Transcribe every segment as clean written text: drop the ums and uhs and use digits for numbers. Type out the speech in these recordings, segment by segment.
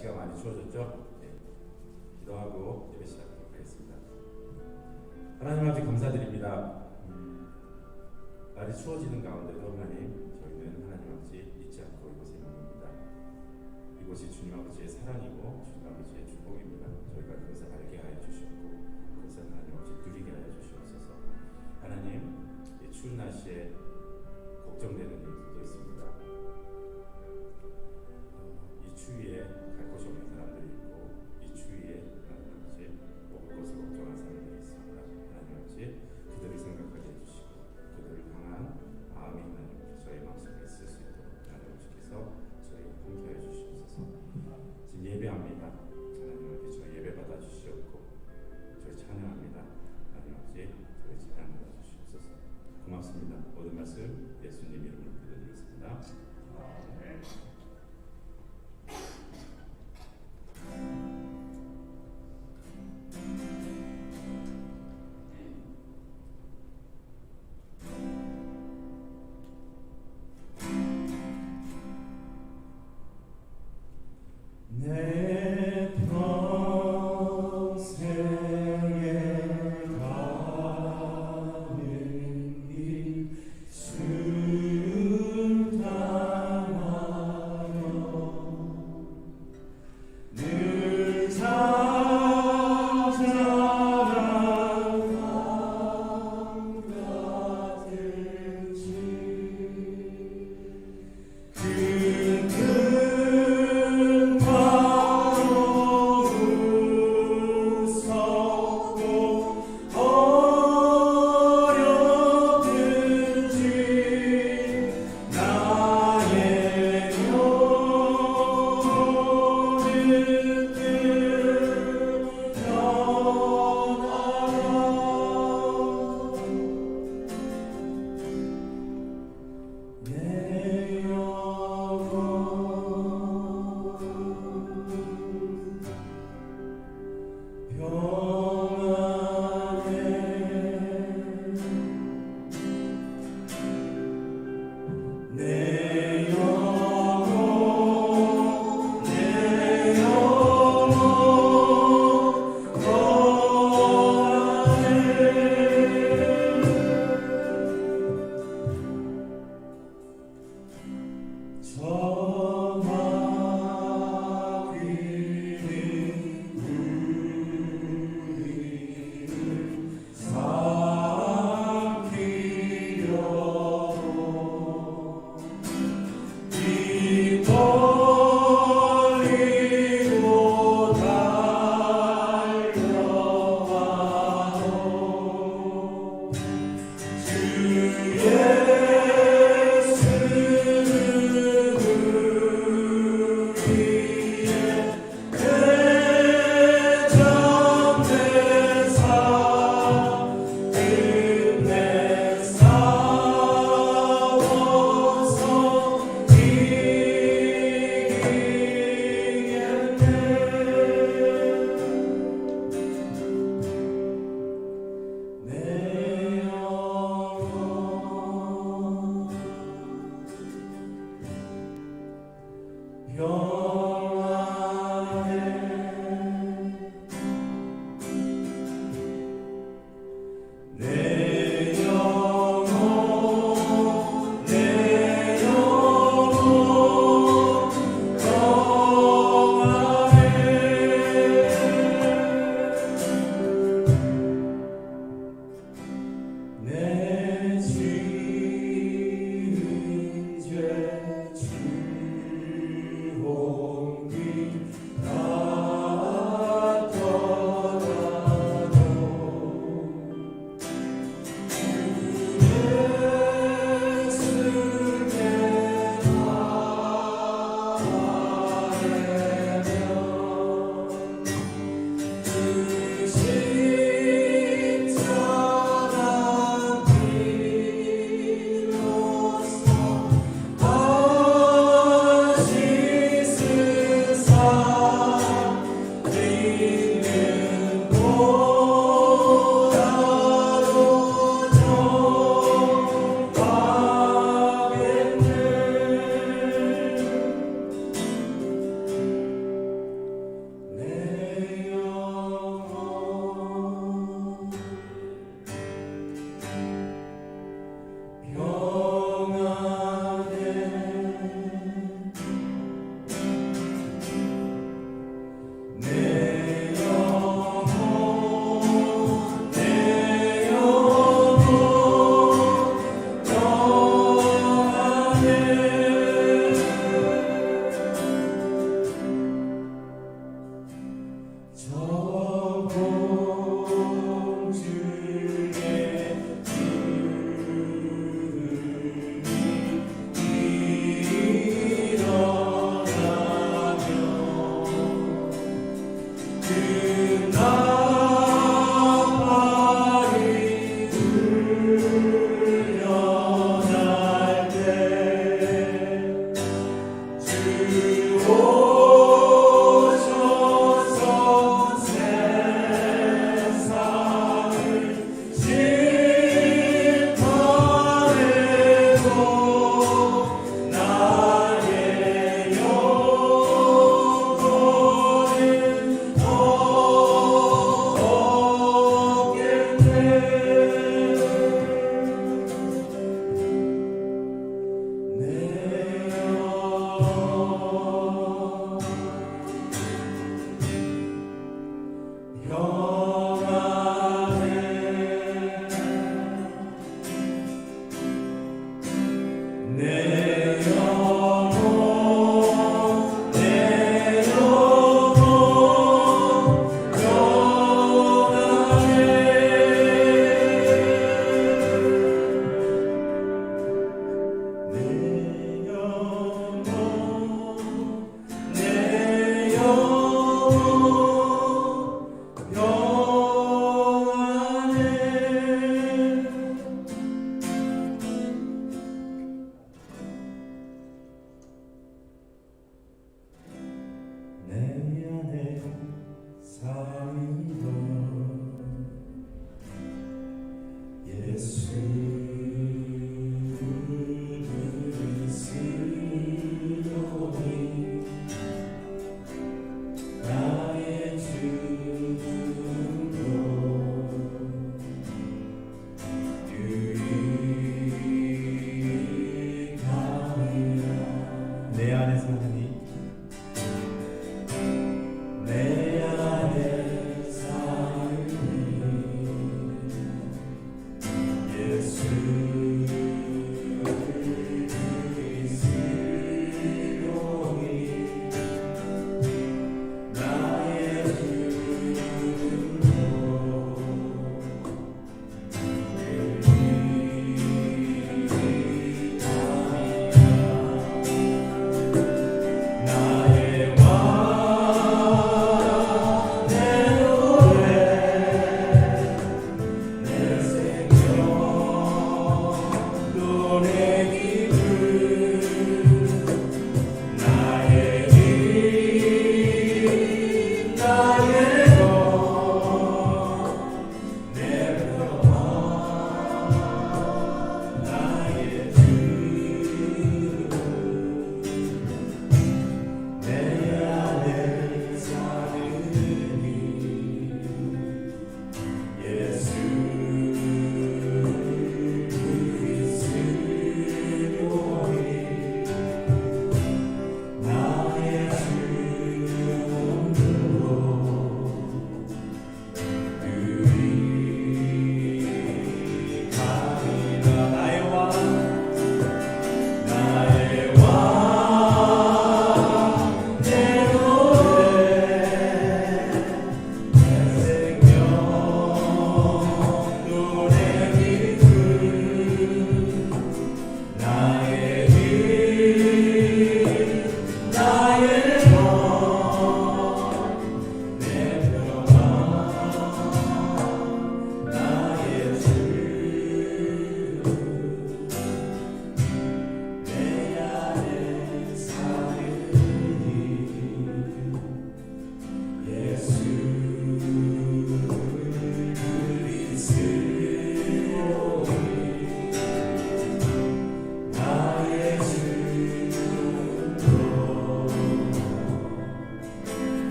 날씨가 많이 추워졌죠? 네. 기도하고 예배 시작하도록 하겠습니다. 하나님 아버지 감사드립니다. 날이 추워지는 가운데도 하나님, 저희는 하나님 아버지 잊지 않고 이곳에 있는 겁니다. 이곳이 주님 아버지의 사랑이고 주님 아버지의 축복입니다. 저희가 그것을 알게 하여 주시고 그것을 하나님 아버지 누리게 하여 주시옵소서. 하나님, 이 추운 날씨에 걱정되는 일들도 있습니다. 이 추위에 갈 곳이 없는 사람들이 있고, 이 추위에 하나님 아버지 먹을 것을 걱정하는 사람들이 있습니다. 하나님 아버지 그들을 생각하게 해주시고 그들을 향한 마음이 하나님 아버지 저희 마음속에 있을 수 있도록 하나님 아버지께서 저희가 함께하여 주시옵소서. 지금 예배합니다. 하나님 아버지 저희 예배 받아 주시옵고 저희 찬양합니다. 하나님 아버지 저희 찬양 받아 주시옵소서. 고맙습니다. 모든 말씀 예수님 이름으로 기도드리겠습니다. 아멘. 내 평생에 가는 길 순탄하여 늘 자잘한 강 같은지 주 울려날 때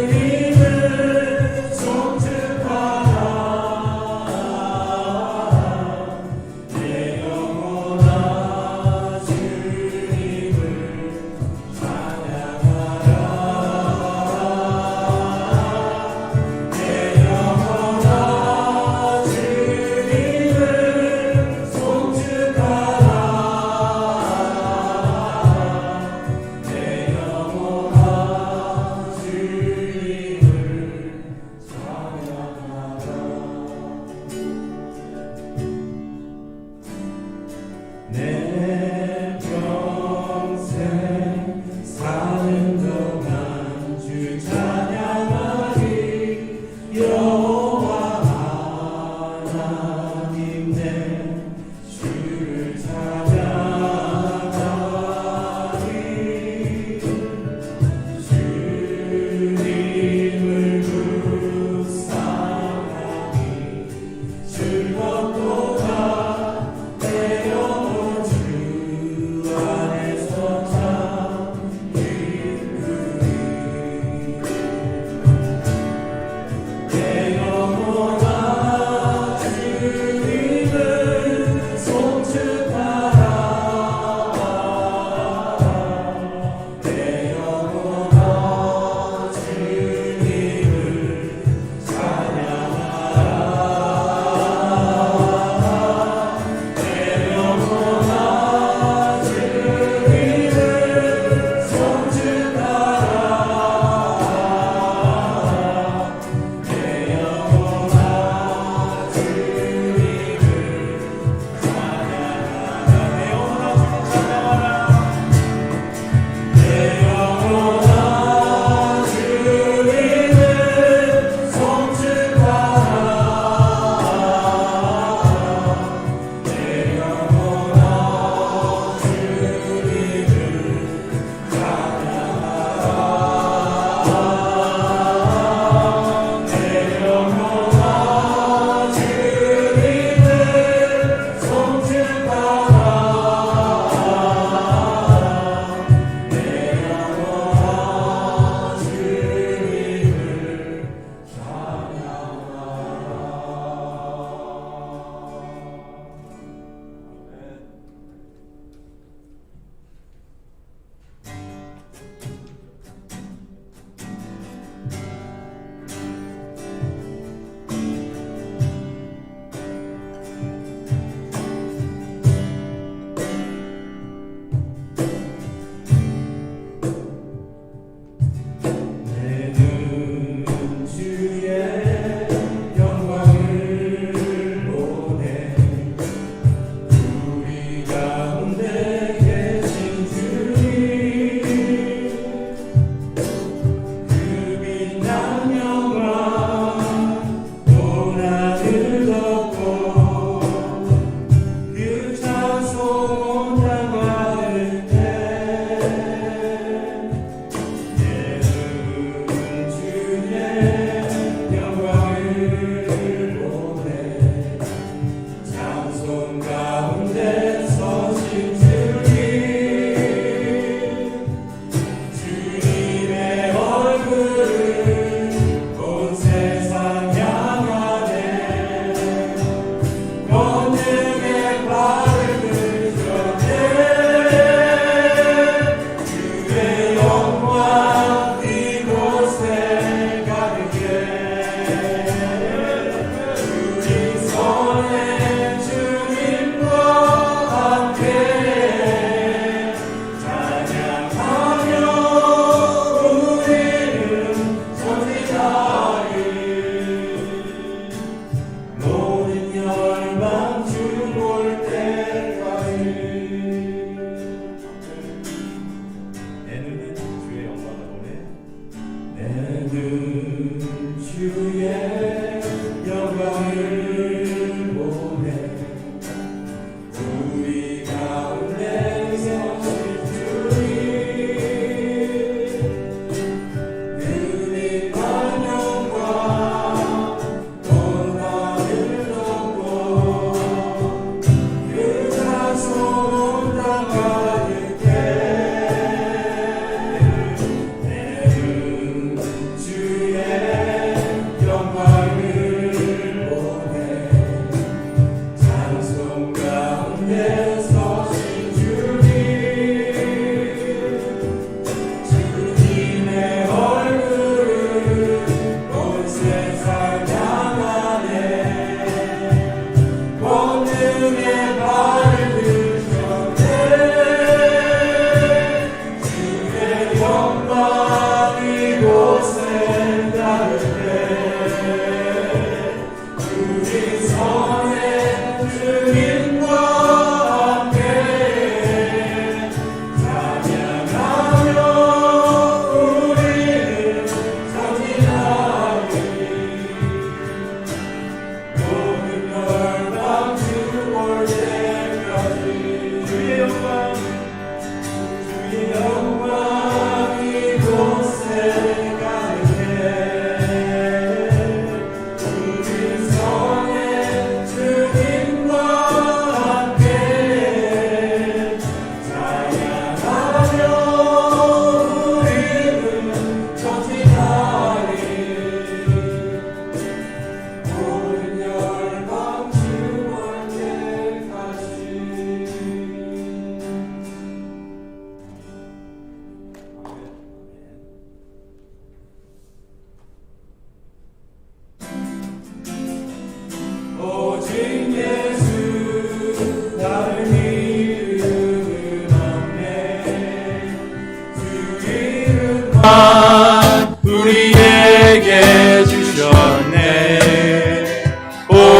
주님을 송축하라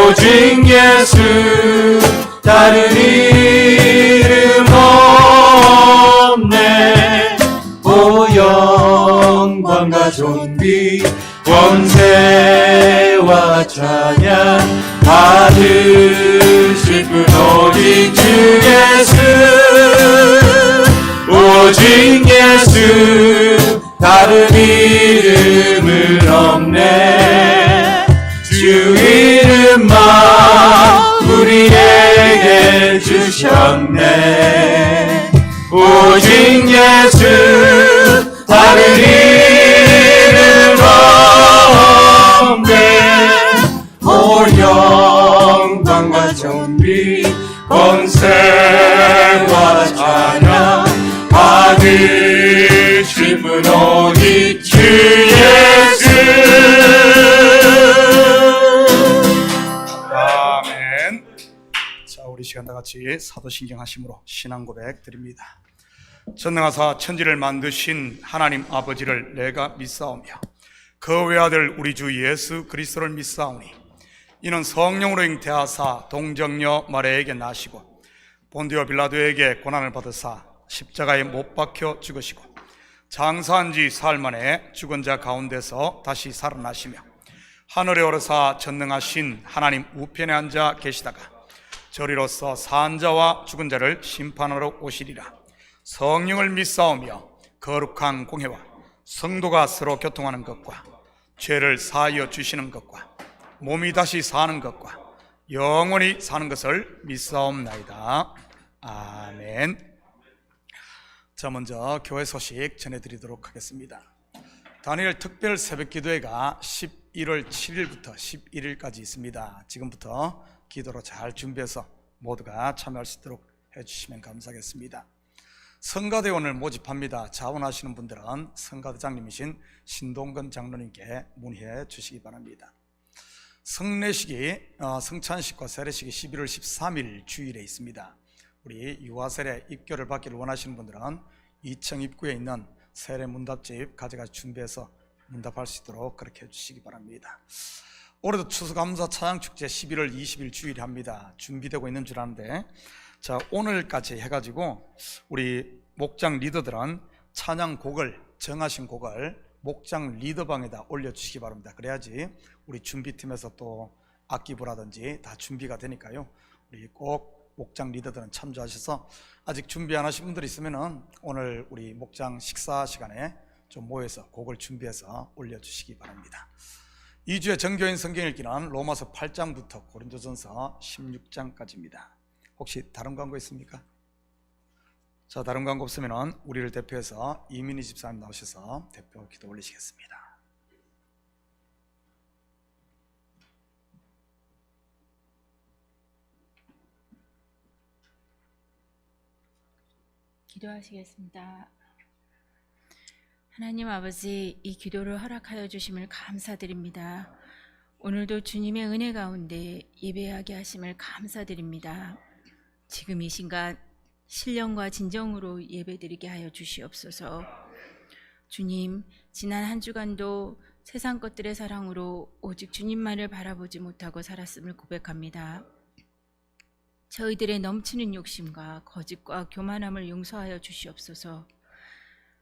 오직 예수 다른 이름 없네. 오 영광과 존귀 권세와 찬양 받으실 분 오직 주 예수. 오직 예수 다른 이름은 없네. 주 이름만 우리에게 주셨네. 오직 예수 다른 이름 없네. 오 영광과 존귀 권세와 찬양 받으실 분 오직 주 예수. 아멘. 자, 우리 시간 다 같이 사도신경 하심으로 신앙 고백 드립니다. 전능하사 천지를 만드신 하나님 아버지를 내가 믿사오며 그 외아들 우리 주 예수 그리스도를 믿사오니 이는 성령으로 잉태하사 동정녀 마리아에게 나시고 본디오 빌라도에게 고난을 받으사 십자가에 못 박혀 죽으시고 장사한 지 사흘 만에 죽은 자 가운데서 다시 살아나시며 하늘에 오르사 전능하신 하나님 우편에 앉아 계시다가 저리로서 산 자와 죽은 자를 심판하러 오시리라. 성령을 믿사오며 거룩한 공회와 성도가 서로 교통하는 것과 죄를 사하여 주시는 것과 몸이 다시 사는 것과 영원히 사는 것을 믿사옵나이다. 아멘. 자, 먼저 교회 소식 전해드리도록 하겠습니다. 다니엘 특별 새벽기도회가 11월 7일부터 11일까지 있습니다. 지금부터 기도로 잘 준비해서 모두가 참여할 수 있도록 해주시면 감사하겠습니다. 성가대원을 모집합니다. 자원하시는 분들은 성가대장님이신 신동근 장로님께 문의해 주시기 바랍니다. 성례식이 성찬식과 세례식이 11월 13일 주일에 있습니다. 우리 유아세례 입교를 받기를 원하시는 분들은 2층 입구에 있는 세례 문답집 가져가서 준비해서 문답할 수 있도록 그렇게 해주시기 바랍니다. 올해도 추수감사 찬양축제 11월 20일 주일에 합니다. 준비되고 있는 줄 아는데, 자, 오늘까지 해가지고 우리 목장 리더들은 찬양곡을, 정하신 곡을 목장 리더방에다 올려주시기 바랍니다. 그래야지 우리 준비팀에서 또 악기부라든지 다 준비가 되니까요. 우리 꼭 목장 리더들은 참조하셔서, 아직 준비 안 하신 분들이 있으면은 오늘 우리 목장 식사 시간에 좀 모여서 곡을 준비해서 올려주시기 바랍니다. 2주의 정교인 성경 읽기는 로마서 8장부터 고린도전서 16장까지입니다. 혹시 다른 광고 있습니까? 자, 다른 광고 없으면은 우리를 대표해서 이민희 집사님 나오셔서 대표 기도 올리시겠습니다. 기도하시겠습니다. 하나님 아버지, 이 기도를 허락하여 주심을 감사드립니다. 오늘도 주님의 은혜 가운데 예배하게 하심을 감사드립니다. 지금 이 순간 신령과 진정으로 예배드리게 하여 주시옵소서. 주님, 지난 한 주간도 세상 것들의 사랑으로 오직 주님만을 바라보지 못하고 살았음을 고백합니다. 저희들의 넘치는 욕심과 거짓과 교만함을 용서하여 주시옵소서.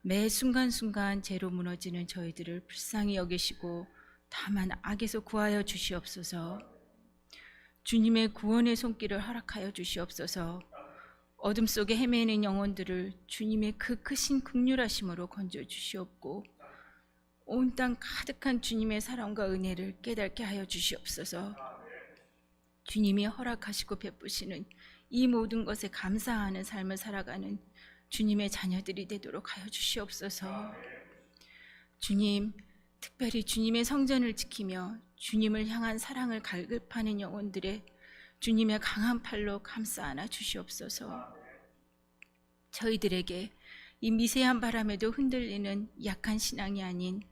매 순간순간 죄로 무너지는 저희들을 불쌍히 여기시고 다만 악에서 구하여 주시옵소서. 주님의 구원의 손길을 허락하여 주시옵소서. 어둠 속에 헤매는 영혼들을 주님의 그 크신 긍휼하심으로 건져 주시옵고 온 땅 가득한 주님의 사랑과 은혜를 깨닫게 하여 주시옵소서. 주님이 허락하시고 베푸시는 이 모든 것에 감사하는 삶을 살아가는 주님의 자녀들이 되도록 하여 주시옵소서. 주님, 특별히 주님의 성전을 지키며 주님을 향한 사랑을 갈급하는 영혼들의 주님의 강한 팔로 감싸 안아 주시옵소서. 저희들에게 이 미세한 바람에도 흔들리는 약한 신앙이 아닌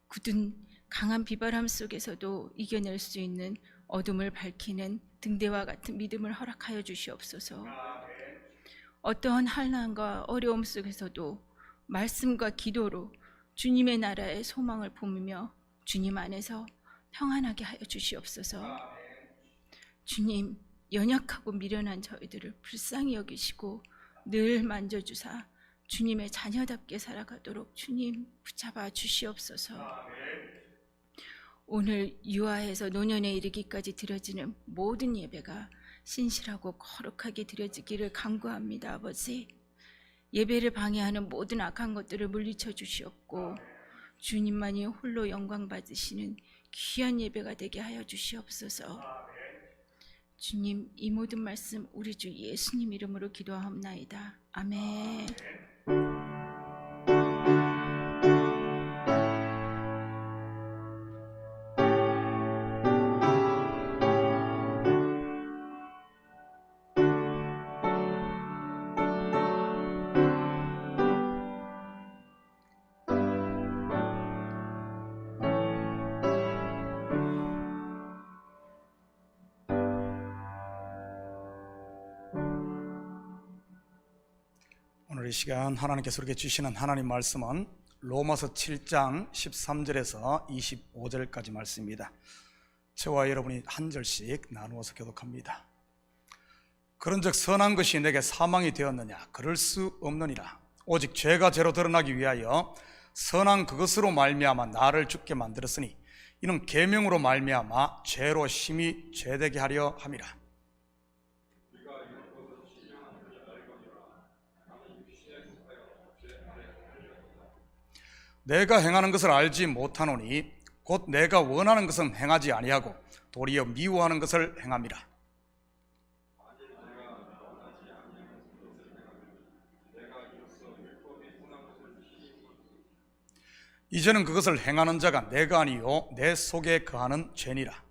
굳은 강한 비바람 속에서도 이겨낼 수 있는 어둠을 밝히는 등대와 같은 믿음을 허락하여 주시옵소서. 어떠한 환난과 어려움 속에서도 말씀과 기도로 주님의 나라의 소망을 품으며 주님 안에서 평안하게 하여 주시옵소서. 주님, 연약하고 미련한 저희들을 불쌍히 여기시고 늘 만져주사 주님의 자녀답게 살아가도록 주님 붙잡아 주시옵소서. 오늘 유아에서 노년에 이르기까지 드려지는 모든 예배가 신실하고 거룩하게 드려지기를 간구합니다. 아버지, 예배를 방해하는 모든 악한 것들을 물리쳐 주시옵고 주님만이 홀로 영광 받으시는 귀한 예배가 되게 하여 주시옵소서. 주님, 이 모든 말씀 우리 주 예수님 이름으로 기도하옵나이다. 아멘. 오늘 이 시간 하나님께서 우리에게 주시는 하나님 말씀은 로마서 7장 13절에서 25절까지 말씀입니다. 저와 여러분이 한 절씩 나누어서 교독합니다. 그런즉 선한 것이 내게 사망이 되었느냐? 그럴 수 없느니라. 오직 죄가 죄로 드러나기 위하여 선한 그것으로 말미암아 나를 죽게 만들었으니 이는 계명으로 말미암아 죄로 심히 죄되게 하려 함이라. 내가 행하는 것을 알지 못하노니 곧 내가 원하는 것은 행하지 아니하고 도리어 미워하는 것을 행함이라. 이제는 그것을 행하는 자가 내가 아니요 내 속에 거하는 죄니라.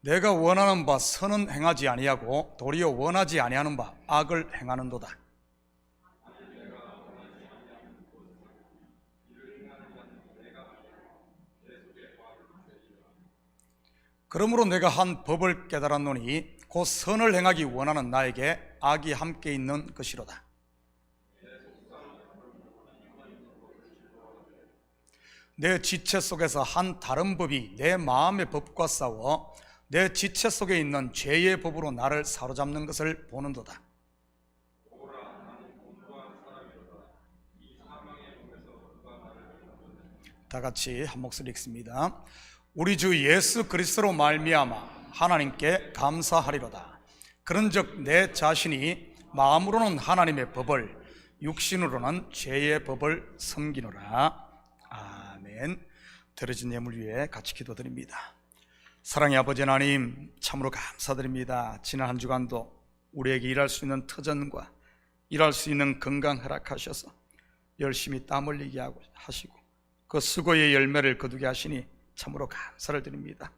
내가 원하는 바 선은 행하지 아니하고 도리어 원하지 아니하는 바 악을 행하는도다. 그러므로 내가 한 법을 깨달았노니 곧 선을 행하기 원하는 나에게 악이 함께 있는 것이로다. 내 지체 속에서 한 다른 법이 내 마음의 법과 싸워 내 지체 속에 있는 죄의 법으로 나를 사로잡는 것을 보는도다. 다 같이 한 목소리 읽습니다. 우리 주 예수 그리스도로 말미암아 하나님께 감사하리로다. 그런즉 내 자신이 마음으로는 하나님의 법을 육신으로는 죄의 법을 섬기노라. 아멘. 드려진 예물 위에 같이 기도드립니다. 사랑의 아버지 하나님, 참으로 감사드립니다. 지난 한 주간도 우리에게 일할 수 있는 터전과 일할 수 있는 건강 허락하셔서 열심히 땀 흘리게 하시고 그 수고의 열매를 거두게 하시니 참으로 감사를 드립니다.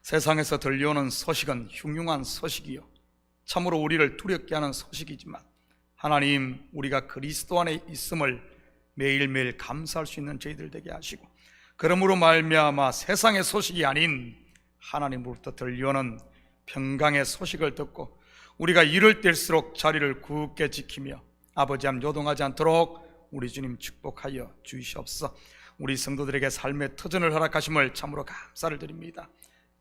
세상에서 들려오는 소식은 흉흉한 소식이요 참으로 우리를 두렵게 하는 소식이지만 하나님, 우리가 그리스도 안에 있음을 매일매일 감사할 수 있는 저희들 되게 하시고 그러므로 말미암아 세상의 소식이 아닌 하나님으로부터 들려오는 평강의 소식을 듣고 우리가 이를 때일수록 자리를 굳게 지키며 아버지 앞 요동하지 않도록 우리 주님 축복하여 주시옵소서. 우리 성도들에게 삶의 터전을 허락하심을 참으로 감사를 드립니다.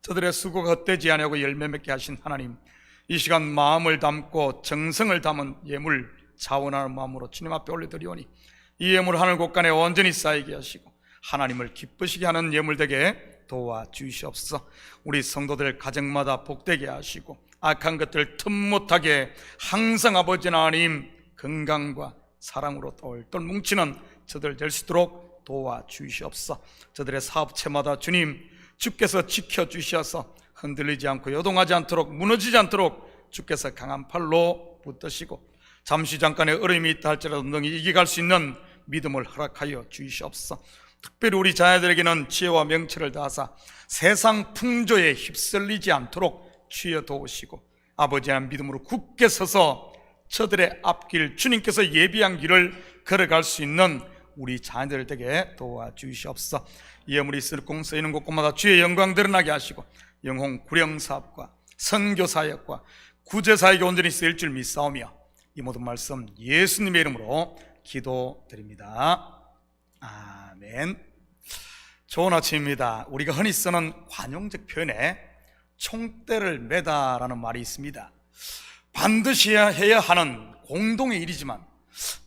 저들의 수고가 헛되지 아니하고 열매 맺게 하신 하나님, 이 시간 마음을 담고 정성을 담은 예물 자원하는 마음으로 주님 앞에 올려드리오니 이 예물 하늘 곳간에 온전히 쌓이게 하시고 하나님을 기쁘시게 하는 예물 되게 도와주시옵소서. 우리 성도들 가정마다 복되게 하시고 악한 것들 틈 못하게 항상 아버지 하나님 건강과 사랑으로 똘똘 뭉치는 저들 될 수 있도록 도와주시옵소서. 저들의 사업체마다 주님 주께서 지켜주셔서 흔들리지 않고 요동하지 않도록 무너지지 않도록 주께서 강한 팔로 붙드시고 잠시 잠깐의 어려움이 있다 할지라도 능히 이겨갈 수 있는 믿음을 허락하여 주시옵소서. 특별히 우리 자녀들에게는 지혜와 명철을 다하사 세상 풍조에 휩쓸리지 않도록 주여 도우시고 아버지 하나님 믿음으로 굳게 서서 저들의 앞길 주님께서 예비한 길을 걸어갈 수 있는 우리 자녀들에게 도와주시옵소서. 이 예물이 있을 공 쓰이는 곳곳마다 주의 영광 드러나게 하시고 영혼 구령사업과 선교사역과 구제사역에 온전히 쓰일 줄 믿사오며 이 모든 말씀 예수님의 이름으로 기도드립니다. 아멘. 좋은 아침입니다. 우리가 흔히 쓰는 관용적 표현에 총대를 매다라는 말이 있습니다. 반드시 해야 하는 공동의 일이지만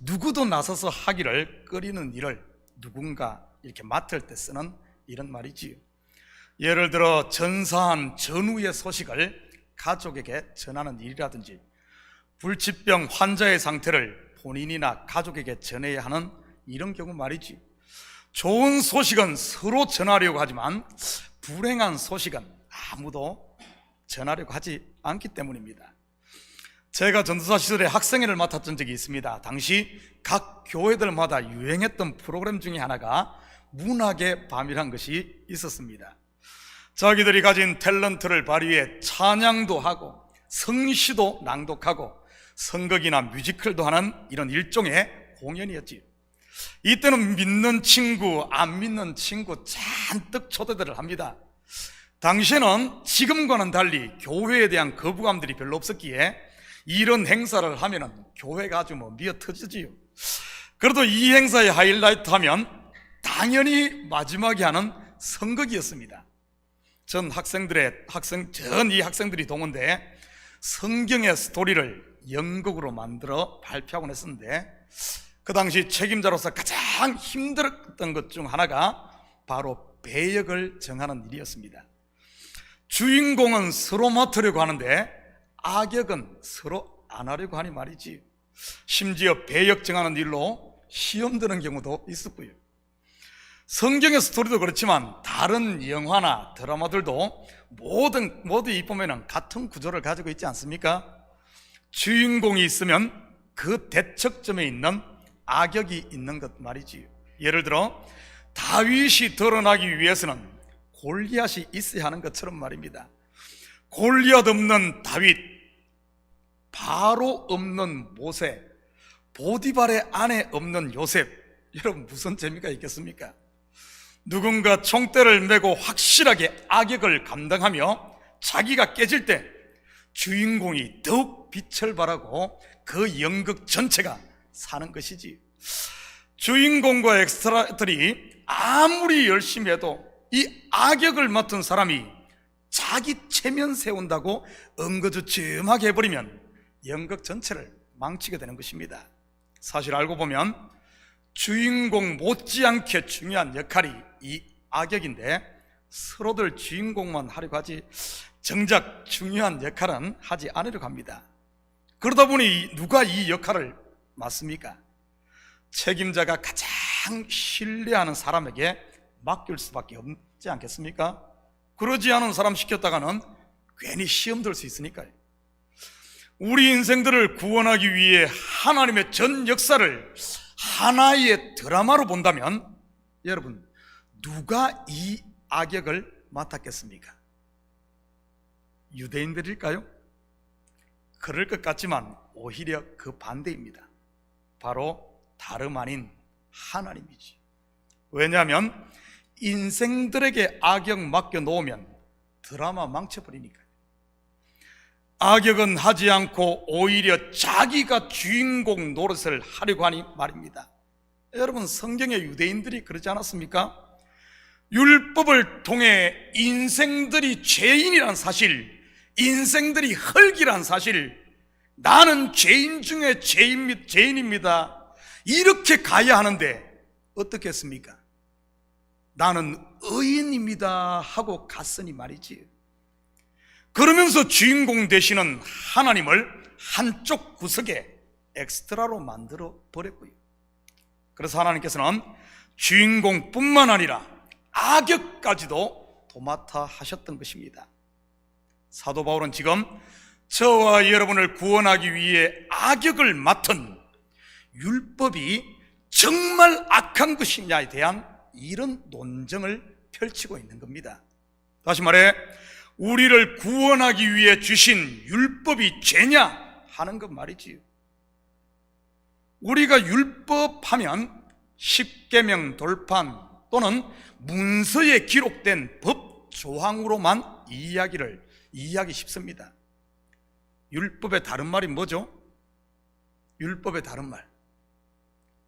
누구도 나서서 하기를 꺼리는 일을 누군가 이렇게 맡을 때 쓰는 이런 말이지요. 예를 들어 전사한 전우의 소식을 가족에게 전하는 일이라든지 불치병 환자의 상태를 본인이나 가족에게 전해야 하는 이런 경우 말이지. 좋은 소식은 서로 전하려고 하지만 불행한 소식은 아무도 전하려고 하지 않기 때문입니다. 제가 전도사 시절에 학생회를 맡았던 적이 있습니다. 당시 각 교회들마다 유행했던 프로그램 중에 하나가 문학의 밤이란 것이 있었습니다. 자기들이 가진 탤런트를 발휘해 찬양도 하고 성시도 낭독하고 선극이나 뮤지컬도 하는 이런 일종의 공연이었지요. 이때는 믿는 친구, 안 믿는 친구 잔뜩 초대들을 합니다. 당시에는 지금과는 달리 교회에 대한 거부감들이 별로 없었기에 이런 행사를 하면은 교회가 아주 미어 터지지요. 그래도 이 행사의 하이라이트 하면 당연히 마지막에 하는 선극이었습니다. 전 이 학생들이 동원돼 성경의 스토리를 연극으로 만들어 발표하곤 했었는데, 그 당시 책임자로서 가장 힘들었던 것 중 하나가 바로 배역을 정하는 일이었습니다. 주인공은 서로 맡으려고 하는데 악역은 서로 안 하려고 하니 말이지. 심지어 배역 정하는 일로 시험 드는 경우도 있었고요. 성경의 스토리도 그렇지만 다른 영화나 드라마들도 모두 이 보면은 같은 구조를 가지고 있지 않습니까? 주인공이 있으면 그 대척점에 있는 악역이 있는 것 말이지요. 예를 들어 다윗이 드러나기 위해서는 골리앗이 있어야 하는 것처럼 말입니다. 골리앗 없는 다윗, 바로 없는 모세, 보디발의 아내 없는 요셉, 여러분 무슨 재미가 있겠습니까? 누군가 총대를 메고 확실하게 악역을 감당하며 자기가 깨질 때 주인공이 더욱 빛을 발하고 그 연극 전체가 사는 것이지. 주인공과 엑스트라들이 아무리 열심히 해도 이 악역을 맡은 사람이 자기 체면 세운다고 엉거주춤하게 해버리면 연극 전체를 망치게 되는 것입니다. 사실 알고 보면 주인공 못지않게 중요한 역할이 이 악역인데 서로들 주인공만 하려고 하지 정작 중요한 역할은 하지 않으려고 합니다. 그러다 보니 누가 이 역할을 맡습니까? 책임자가 가장 신뢰하는 사람에게 맡길 수밖에 없지 않겠습니까? 그러지 않은 사람 시켰다가는 괜히 시험 들 수 있으니까요. 우리 인생들을 구원하기 위해 하나님의 전 역사를 하나의 드라마로 본다면 여러분 누가 이 악역을 맡았겠습니까? 유대인들일까요? 그럴 것 같지만 오히려 그 반대입니다. 바로 다름 아닌 하나님이지. 왜냐하면 인생들에게 악역 맡겨놓으면 드라마 망쳐버리니까요. 악역은 하지 않고 오히려 자기가 주인공 노릇을 하려고 하니 말입니다. 여러분 성경의 유대인들이 그러지 않았습니까? 율법을 통해 인생들이 죄인이란 사실, 인생들이 흙이란 사실, 나는 죄인 중에 죄인입니다 이렇게 가야 하는데 어떻게 했습니까? 나는 의인입니다 하고 갔으니 말이지. 그러면서 주인공 되시는 하나님을 한쪽 구석에 엑스트라로 만들어 버렸고요. 그래서 하나님께서는 주인공뿐만 아니라 악역까지도 도맡아 하셨던 것입니다. 사도 바울은 지금 저와 여러분을 구원하기 위해 악역을 맡은 율법이 정말 악한 것이냐에 대한 이런 논쟁을 펼치고 있는 겁니다. 다시 말해 우리를 구원하기 위해 주신 율법이 죄냐 하는 것 말이지요. 우리가 율법하면 십계명 돌판 또는 문서에 기록된 법 조항으로만 이해하기 쉽습니다. 율법의 다른 말이 뭐죠? 율법의 다른 말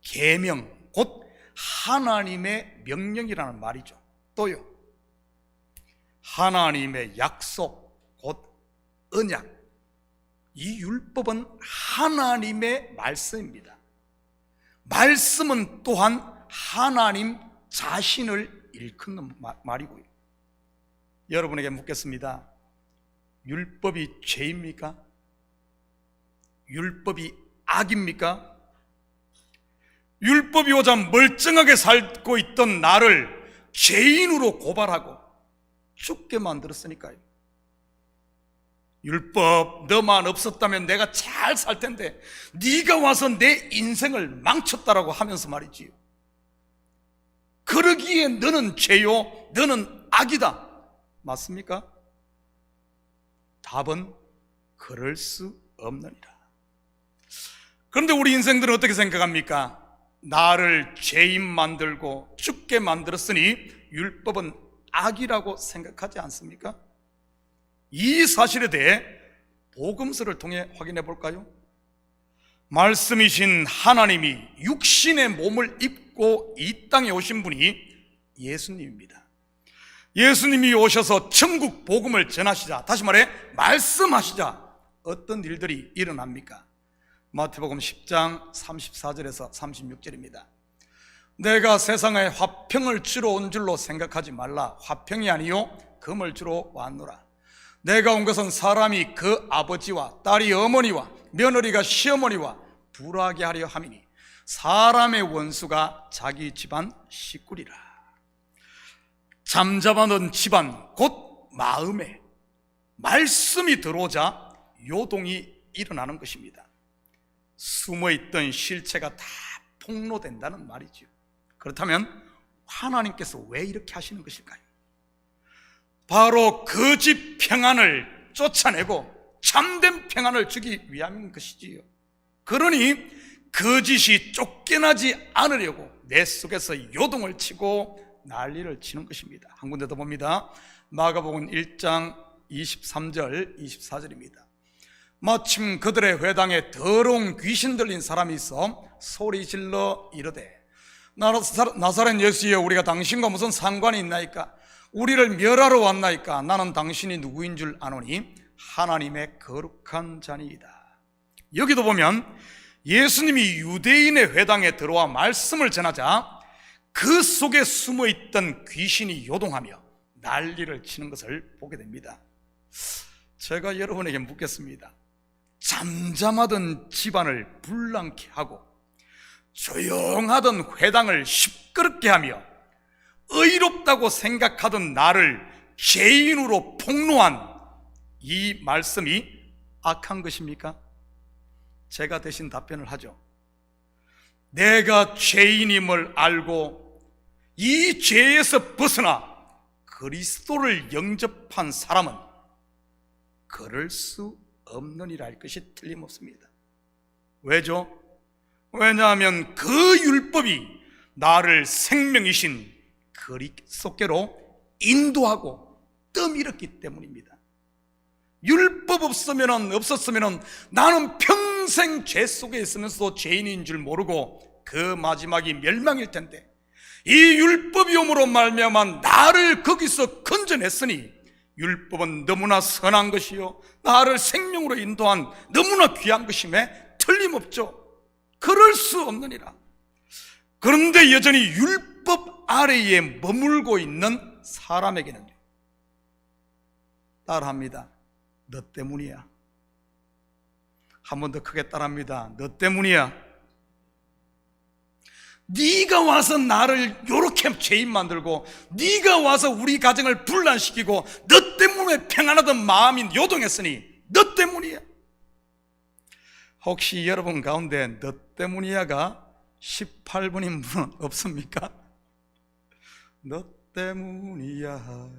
계명, 곧 하나님의 명령이라는 말이죠. 또요, 하나님의 약속, 곧 언약. 이 율법은 하나님의 말씀입니다. 말씀은 또한 하나님 자신을 일컫는 말이고요. 여러분에게 묻겠습니다. 율법이 죄입니까? 율법이 악입니까? 율법이 오자 멀쩡하게 살고 있던 나를 죄인으로 고발하고 죽게 만들었으니까요. 율법 너만 없었다면 내가 잘 살 텐데 네가 와서 내 인생을 망쳤다라고 하면서 말이지요. 그러기에 너는 죄요, 너는 악이다. 맞습니까? 답은 그럴 수 없느니라. 그런데 우리 인생들은 어떻게 생각합니까? 나를 죄인 만들고 죽게 만들었으니 율법은 악이라고 생각하지 않습니까? 이 사실에 대해 복음서를 통해 확인해 볼까요? 말씀이신 하나님이 육신의 몸을 입고 이 땅에 오신 분이 예수님입니다. 예수님이 오셔서 천국 복음을 전하시자, 다시 말해 말씀하시자 어떤 일들이 일어납니까? 마태복음 10장 34절에서 36절입니다. 내가 세상에 화평을 주러 온 줄로 생각하지 말라. 화평이 아니요 금을 주러 왔노라. 내가 온 것은 사람이 그 아버지와 딸이 어머니와 며느리가 시어머니와 불화하게 하려 함이니 사람의 원수가 자기 집안 식구리라. 잠잠하던 집안 곧 마음에 말씀이 들어오자 요동이 일어나는 것입니다. 숨어있던 실체가 다 폭로된다는 말이죠. 그렇다면 하나님께서 왜 이렇게 하시는 것일까요? 바로 그 집 평안을 쫓아내고 참된 평안을 주기 위함인 것이지요. 그러니 거짓이 쫓겨나지 않으려고 내 속에서 요동을 치고 난리를 치는 것입니다. 한 군데 더 봅니다. 마가복음 1장 23절 24절입니다. 마침 그들의 회당에 더러운 귀신 들린 사람이 있어 소리질러 이르되 나사렛 예수여, 우리가 당신과 무슨 상관이 있나이까? 우리를 멸하러 왔나이까? 나는 당신이 누구인 줄 아노니 하나님의 거룩한 자니이다. 여기도 보면 예수님이 유대인의 회당에 들어와 말씀을 전하자 그 속에 숨어있던 귀신이 요동하며 난리를 치는 것을 보게 됩니다. 제가 여러분에게 묻겠습니다. 잠잠하던 집안을 불난케 하고 조용하던 회당을 시끄럽게 하며 의롭다고 생각하던 나를 죄인으로 폭로한 이 말씀이 악한 것입니까? 제가 대신 답변을 하죠. 내가 죄인임을 알고 이 죄에서 벗어나 그리스도를 영접한 사람은 그럴 수 없느니라 할 것이 틀림없습니다. 왜죠? 왜냐하면 그 율법이 나를 생명이신 그리스도께로 인도하고 떠밀었기 때문입니다. 율법 없었으면 나는 평생 죄 속에 있으면서도 죄인인 줄 모르고 그 마지막이 멸망일 텐데, 이 율법이 옴으로 말미암아 나를 거기서 건져냈으니 율법은 너무나 선한 것이요 나를 생명으로 인도한 너무나 귀한 것임에 틀림없죠. 그럴 수 없느니라. 그런데 여전히 율법 아래에 머물고 있는 사람에게는요, 따라합니다. 너 때문이야. 한 번 더 크게 따라합니다. 너 때문이야. 네가 와서 나를 요렇게 죄인 만들고, 네가 와서 우리 가정을 분란시키고, 너 때문에 평안하던 마음이 요동했으니 너 때문이야. 혹시 여러분 가운데 너 때문이야가 18분인 분은 없습니까? 너 때문이야,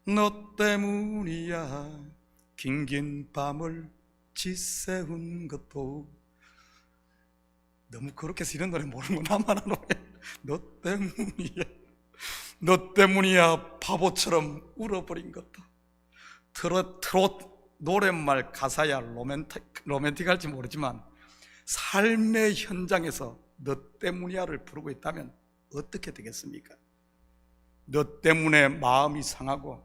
너 때문이야, 긴긴 밤을 지새운 것도. 너무 그렇게 해서 이런 노래 모르는 거 나만 하노래. 너 때문이야, 너 때문이야, 바보처럼 울어버린 것도. 트롯 노랫말 가사야 로맨틱할지 모르지만 삶의 현장에서 너 때문이야를 부르고 있다면 어떻게 되겠습니까? 너 때문에 마음이 상하고,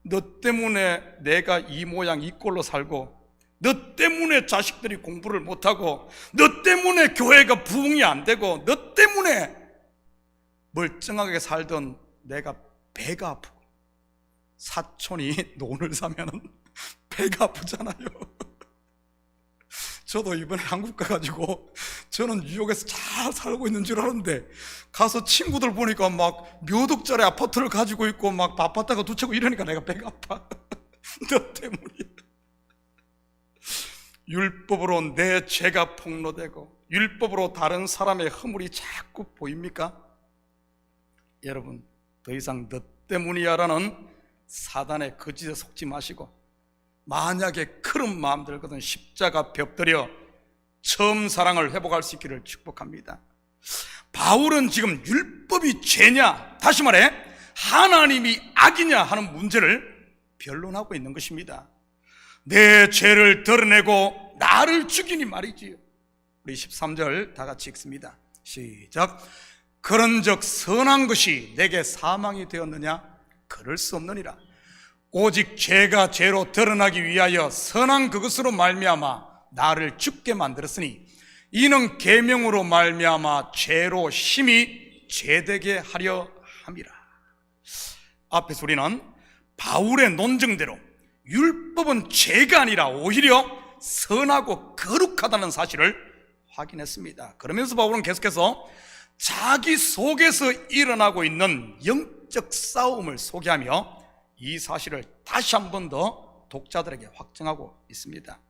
너 때문에 내가 이 모양 이 꼴로 살고, 너 때문에 자식들이 공부를 못하고, 너 때문에 교회가 부흥이 안 되고, 너 때문에 멀쩡하게 살던 내가 배가 아프고, 사촌이 논을 사면은 배가 아프잖아요. 저도 이번에 한국 가가지고 저는 뉴욕에서 잘 살고 있는 줄 알았는데 가서 친구들 보니까 막 몇 억짜리 아파트를 가지고 있고 막 아파트가 두 채고 이러니까 내가 배가 아파. 너 때문이야. 율법으로 내 죄가 폭로되고 율법으로 다른 사람의 허물이 자꾸 보입니까? 여러분, 더 이상 너 때문이야 라는 사단의 거짓에 속지 마시고, 만약에 그런 마음 들거든 십자가 벽들여 처음 사랑을 회복할 수 있기를 축복합니다. 바울은 지금 율법이 죄냐, 다시 말해 하나님이 악이냐 하는 문제를 변론하고 있는 것입니다. 내 죄를 드러내고 나를 죽이니 말이지요. 우리 13절 다 같이 읽습니다. 시작. 그런즉 선한 것이 내게 사망이 되었느냐? 그럴 수 없느니라. 오직 죄가 죄로 드러나기 위하여 선한 그것으로 말미암아 나를 죽게 만들었으니 이는 계명으로 말미암아 죄로 심히 죄되게 하려 함이라. 앞에서 우리는 바울의 논증대로 율법은 죄가 아니라 오히려 선하고 거룩하다는 사실을 확인했습니다. 그러면서 바울은 계속해서 자기 속에서 일어나고 있는 영적 싸움을 소개하며 이 사실을 다시 한 번 더 독자들에게 확증하고 있습니다.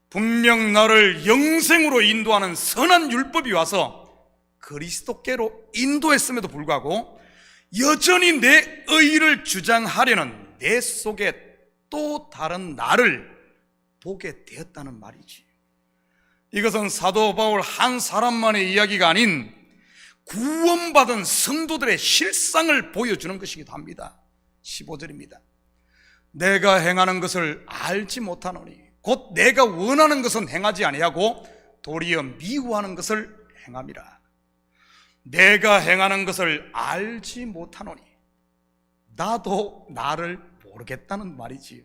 분명 나를 영생으로 인도하는 선한 율법이 와서 그리스도께로 인도했음에도 불구하고 여전히 내 의의를 주장하려는 내 속에 또 다른 나를 보게 되었다는 말이지. 이것은 사도 바울 한 사람만의 이야기가 아닌 구원받은 성도들의 실상을 보여주는 것이기도 합니다. 15절입니다. 내가 행하는 것을 알지 못하노니 곧 내가 원하는 것은 행하지 아니하고 도리어 미워하는 것을 행함이라. 내가 행하는 것을 알지 못하노니, 나도 나를 모르겠다는 말이지요.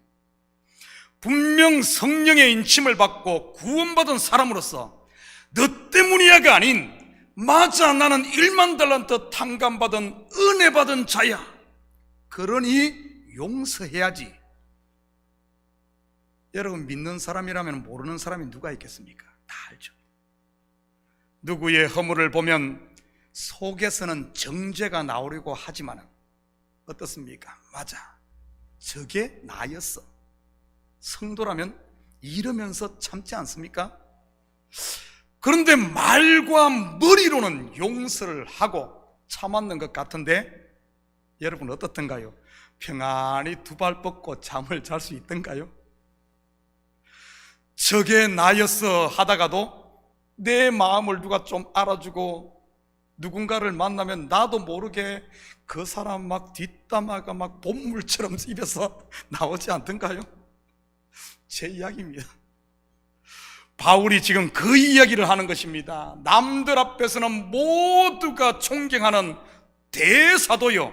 분명 성령의 인침을 받고 구원받은 사람으로서 너 때문이야가 아닌 맞아 나는 1만 달란트 탕감받은 은혜 받은 자야, 그러니 용서해야지. 여러분, 믿는 사람이라면 모르는 사람이 누가 있겠습니까? 다 알죠. 누구의 허물을 보면 속에서는 정죄가 나오려고 하지만 어떻습니까? 맞아, 저게 나였어. 성도라면 이러면서 참지 않습니까? 그런데 말과 머리로는 용서를 하고 참았는 것 같은데 여러분 어떻던가요? 평안히 두 발 뻗고 잠을 잘 수 있던가요? 저게 나였어 하다가도 내 마음을 누가 좀 알아주고 누군가를 만나면 나도 모르게 그 사람 막 뒷담화가 막 본물처럼 입에서 나오지 않던가요? 제 이야기입니다. 바울이 지금 그 이야기를 하는 것입니다. 남들 앞에서는 모두가 존경하는 대사도요,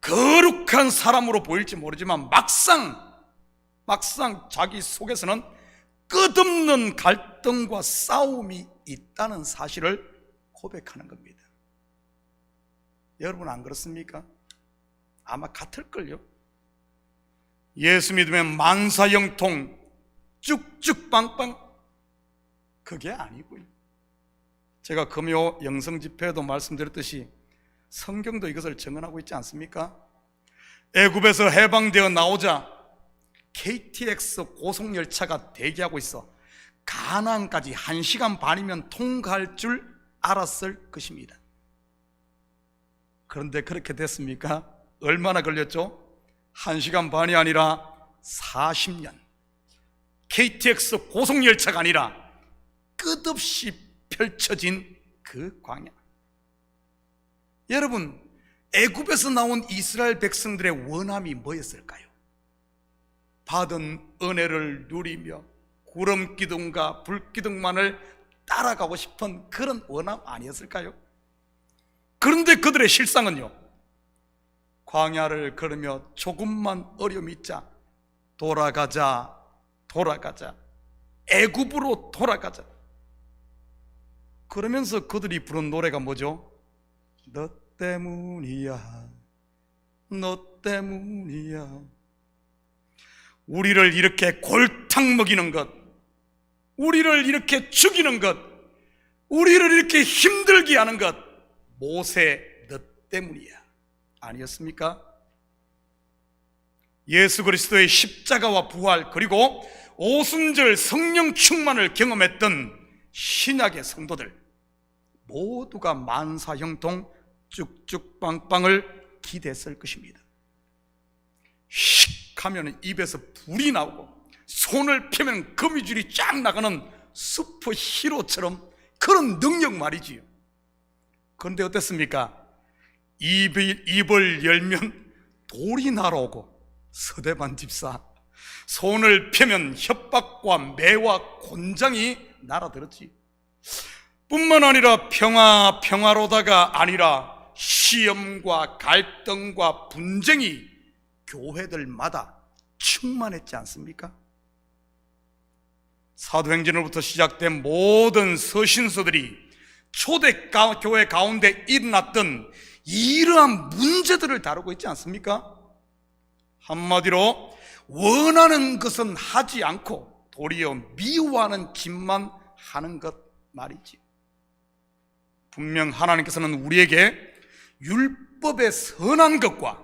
거룩한 사람으로 보일지 모르지만 막상 자기 속에서는 끝없는 갈등과 싸움이 있다는 사실을 고백하는 겁니다. 여러분 안 그렇습니까? 아마 같을걸요. 예수 믿으면 만사형통 쭉쭉 빵빵, 그게 아니고요. 제가 금요 영성 집회에도 말씀드렸듯이 성경도 이것을 증언하고 있지 않습니까? 애굽에서 해방되어 나오자 KTX 고속열차가 대기하고 있어 가나안까지 1시간 반이면 통과할 줄 알았을 것입니다. 그런데 그렇게 됐습니까? 얼마나 걸렸죠? 1시간 반이 아니라 40년. KTX 고속열차가 아니라 끝없이 펼쳐진 그 광야. 여러분, 애굽에서 나온 이스라엘 백성들의 원함이 뭐였을까요? 받은 은혜를 누리며 구름 기둥과 불 기둥만을 따라가고 싶은 그런 원함 아니었을까요? 그런데 그들의 실상은요, 광야를 걸으며 조금만 어려움이 있자 돌아가자, 애굽으로 돌아가자. 그러면서 그들이 부른 노래가 뭐죠? 너 때문이야, 너 때문이야. 우리를 이렇게 골탕 먹이는 것, 우리를 이렇게 죽이는 것, 우리를 이렇게 힘들게 하는 것, 모세 너 때문이야 아니었습니까? 예수 그리스도의 십자가와 부활, 그리고 오순절 성령 충만을 경험했던 신약의 성도들 모두가 만사형통 쭉쭉빵빵을 기대했을 것입니다. 휙 하면 입에서 불이 나오고 손을 펴면 거미줄이 쫙 나가는 슈퍼히로처럼 그런 능력 말이지요. 그런데 어땠습니까? 입을 열면 돌이 날아오고, 서대반 집사 손을 펴면 협박과 매와 곤장이 날아들었지. 뿐만 아니라 평화로다가 아니라 시험과 갈등과 분쟁이 교회들마다 충만했지 않습니까? 사도행전으로부터 시작된 모든 서신서들이 초대교회 가운데 일어났던 이러한 문제들을 다루고 있지 않습니까? 한마디로 원하는 것은 하지 않고 도리어 미워하는 짓만 하는 것 말이지. 분명 하나님께서는 우리에게 율법의 선한 것과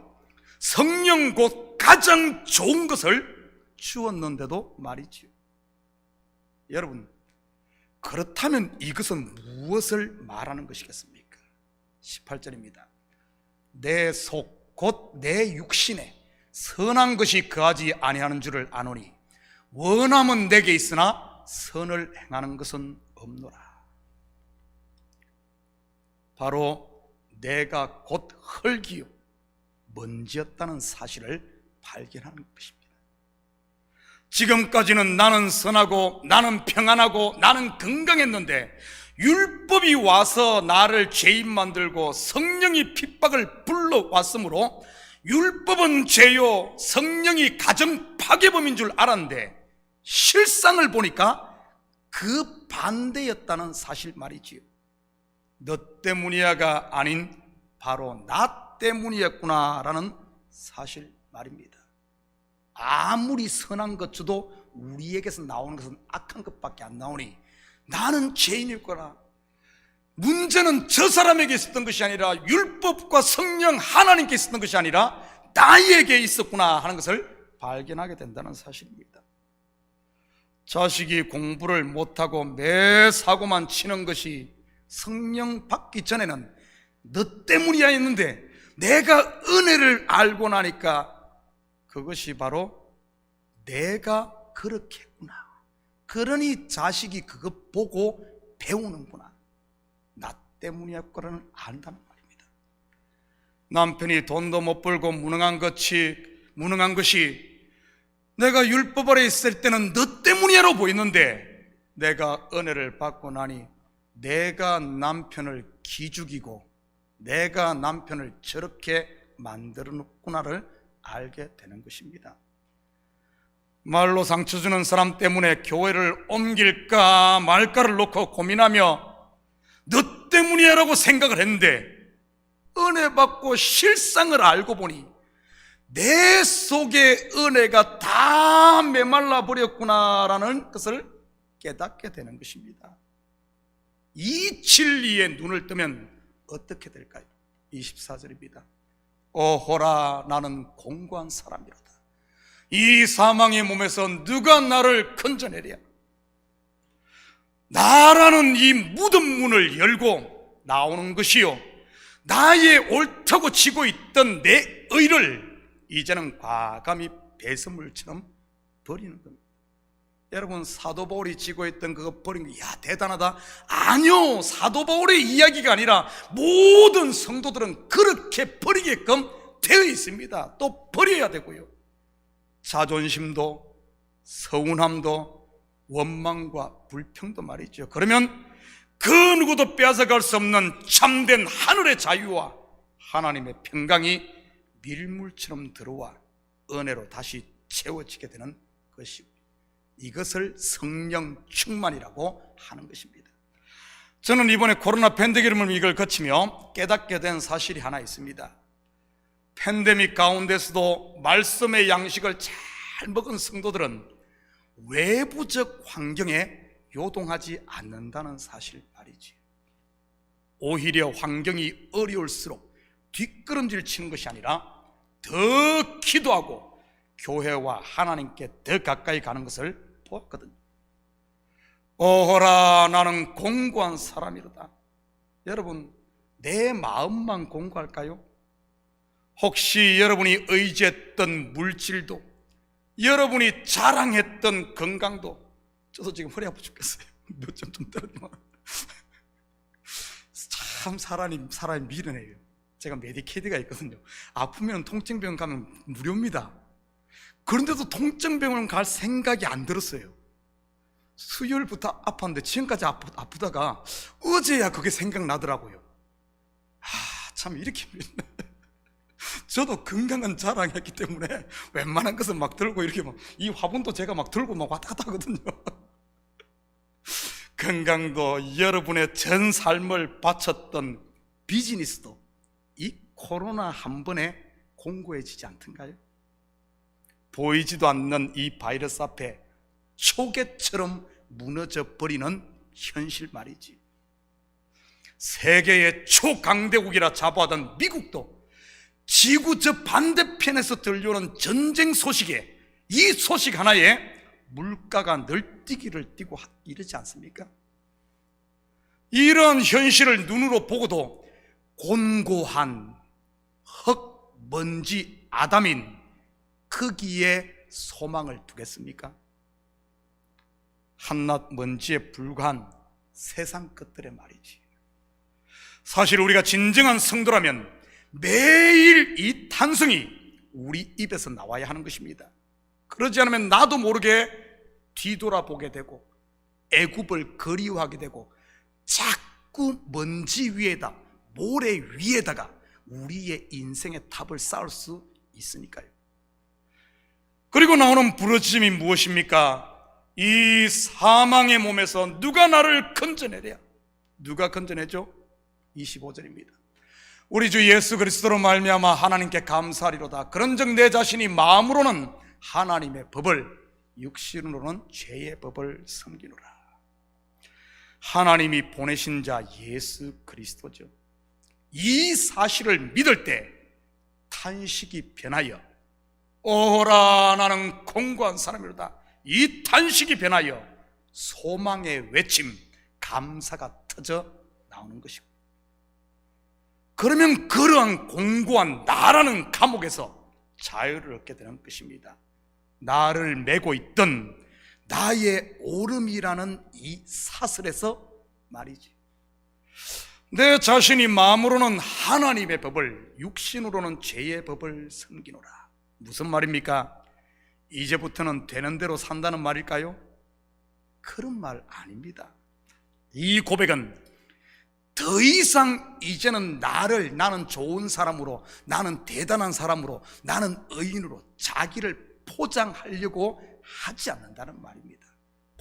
성령 곧 가장 좋은 것을 주었는데도 말이지요. 여러분, 그렇다면 이것은 무엇을 말하는 것이겠습니까? 18절입니다. 내 속 곧 내 육신에 선한 것이 거하지 아니하는 줄을 아노니 원함은 내게 있으나 선을 행하는 것은 없노라. 바로 내가 곧 흙이요 먼지였다는 사실을 발견하는 것입니다. 지금까지는 나는 선하고 나는 평안하고 나는 건강했는데 율법이 와서 나를 죄인 만들고 성령이 핍박을 불러왔으므로 율법은 죄요 성령이 가정 파괴범인 줄 알았는데 실상을 보니까 그 반대였다는 사실 말이지요. 너 때문이야가 아닌 바로 나 때문이었구나라는 사실 말입니다. 아무리 선한 것 줘도 우리에게서 나오는 것은 악한 것밖에 안 나오니 나는 죄인일 거라. 문제는 저 사람에게 있었던 것이 아니라 율법과 성령 하나님께 있었던 것이 아니라 나에게 있었구나 하는 것을 발견하게 된다는 사실입니다. 자식이 공부를 못하고 매 사고만 치는 것이 성령 받기 전에는 너 때문이야 했는데 내가 은혜를 알고 나니까 그것이 바로 내가 그렇게 했구나. 그러니 자식이 그거 보고 배우는구나. 나 때문이었구나를 안다는 말입니다. 남편이 돈도 못 벌고 무능한 것이 내가 율법 아래 있을 때는 너 때문이야로 보이는데 내가 은혜를 받고 나니 내가 남편을 기죽이고 내가 남편을 저렇게 만들어 놓구나를 알게 되는 것입니다. 말로 상처 주는 사람 때문에 교회를 옮길까 말까를 놓고 고민하며 너 때문이야 라고 생각을 했는데 은혜 받고 실상을 알고 보니 내 속에 은혜가 다 메말라 버렸구나라는 것을 깨닫게 되는 것입니다. 이 진리에 눈을 뜨면 어떻게 될까요? 24절입니다. 오호라 나는 공고한 사람이로다. 이 사망의 몸에서 누가 나를 건져내랴. 나라는 이 무덤 문을 열고 나오는 것이요 나의 옳다고 치고 있던 내 의를 이제는 과감히 배설물처럼 버리는 겁니다. 여러분, 사도 바울이 지고 있던 그거 버린 거, 야 대단하다. 아니요, 사도 바울의 이야기가 아니라 모든 성도들은 그렇게 버리게끔 되어 있습니다. 또 버려야 되고요. 자존심도 서운함도 원망과 불평도 말이죠. 그러면 그 누구도 빼앗아갈 수 없는 참된 하늘의 자유와 하나님의 평강이 밀물처럼 들어와 은혜로 다시 채워지게 되는 것이고, 이것을 성령 충만이라고 하는 것입니다. 저는 이번에 코로나 팬데믹을 이걸 거치며 깨닫게 된 사실이 하나 있습니다. 팬데믹 가운데서도 말씀의 양식을 잘 먹은 성도들은 외부적 환경에 요동하지 않는다는 사실 말이지. 오히려 환경이 어려울수록 뒷걸음질 치는 것이 아니라 더 기도하고 교회와 하나님께 더 가까이 가는 것을 보았거든요. 오호라 나는 공고한 사람이로다. 여러분, 내 마음만 공고할까요? 혹시 여러분이 의지했던 물질도, 여러분이 자랑했던 건강도, 저도 지금 허리 아파 죽겠어요. 몇 점 좀 떨어지면 참 사람이 미련해요. 제가 메디케이드가 있거든요. 아프면 통증병원 가면 무료입니다. 그런데도 통증병원 갈 생각이 안 들었어요. 수요일부터 아팠는데 지금까지 아프다가 어제야 그게 생각나더라고요. 참 이렇게 저도 건강은 자랑했기 때문에 웬만한 것은 막 들고 이렇게 이 화분도 제가 막 들고 막 왔다 갔다 하거든요. 건강도 여러분의 전 삶을 바쳤던 비즈니스도 이 코로나 한 번에 공고해지지 않던가요? 보이지도 않는 이 바이러스 앞에 초계처럼 무너져 버리는 현실 말이지. 세계의 초강대국이라 자부하던 미국도 지구 저 반대편에서 들려오는 전쟁 소식에 이 소식 하나에 물가가 널뛰기를 뛰고 이러지 않습니까? 이런 현실을 눈으로 보고도 곤고한 흙, 먼지, 아담인 거기에 소망을 두겠습니까? 한낱 먼지에 불과한 세상 것들의 말이지. 사실 우리가 진정한 성도라면 매일 이 탄성이 우리 입에서 나와야 하는 것입니다. 그러지 않으면 나도 모르게 뒤돌아보게 되고 애굽을 그리워하게 되고 자꾸 먼지 위에다, 모래 위에다가 우리의 인생의 탑을 쌓을 수 있으니까요. 그리고 나오는 부르짖음이 무엇입니까? 이 사망의 몸에서 누가 나를 건져내랴? 누가 건져내죠? 25절입니다. 우리 주 예수 그리스도로 말미암아 하나님께 감사하리로다. 그런즉 내 자신이 마음으로는 하나님의 법을, 육신으로는 죄의 법을 섬기노라. 하나님이 보내신 자 예수 그리스도죠. 이 사실을 믿을 때 탄식이 변하여 오라 나는 공고한 사람이로다. 이 탄식이 변하여 소망의 외침, 감사가 터져 나오는 것이고, 그러면 그러한 공고한 나라는 감옥에서 자유를 얻게 되는 것입니다. 나를 메고 있던 나의 오름이라는 이 사슬에서 말이지. 내 자신이 마음으로는 하나님의 법을, 육신으로는 죄의 법을 섬기노라. 무슨 말입니까? 이제부터는 되는 대로 산다는 말일까요? 그런 말 아닙니다. 이 고백은 더 이상 이제는 나는 좋은 사람으로, 나는 대단한 사람으로, 나는 의인으로 자기를 포장하려고 하지 않는다는 말입니다.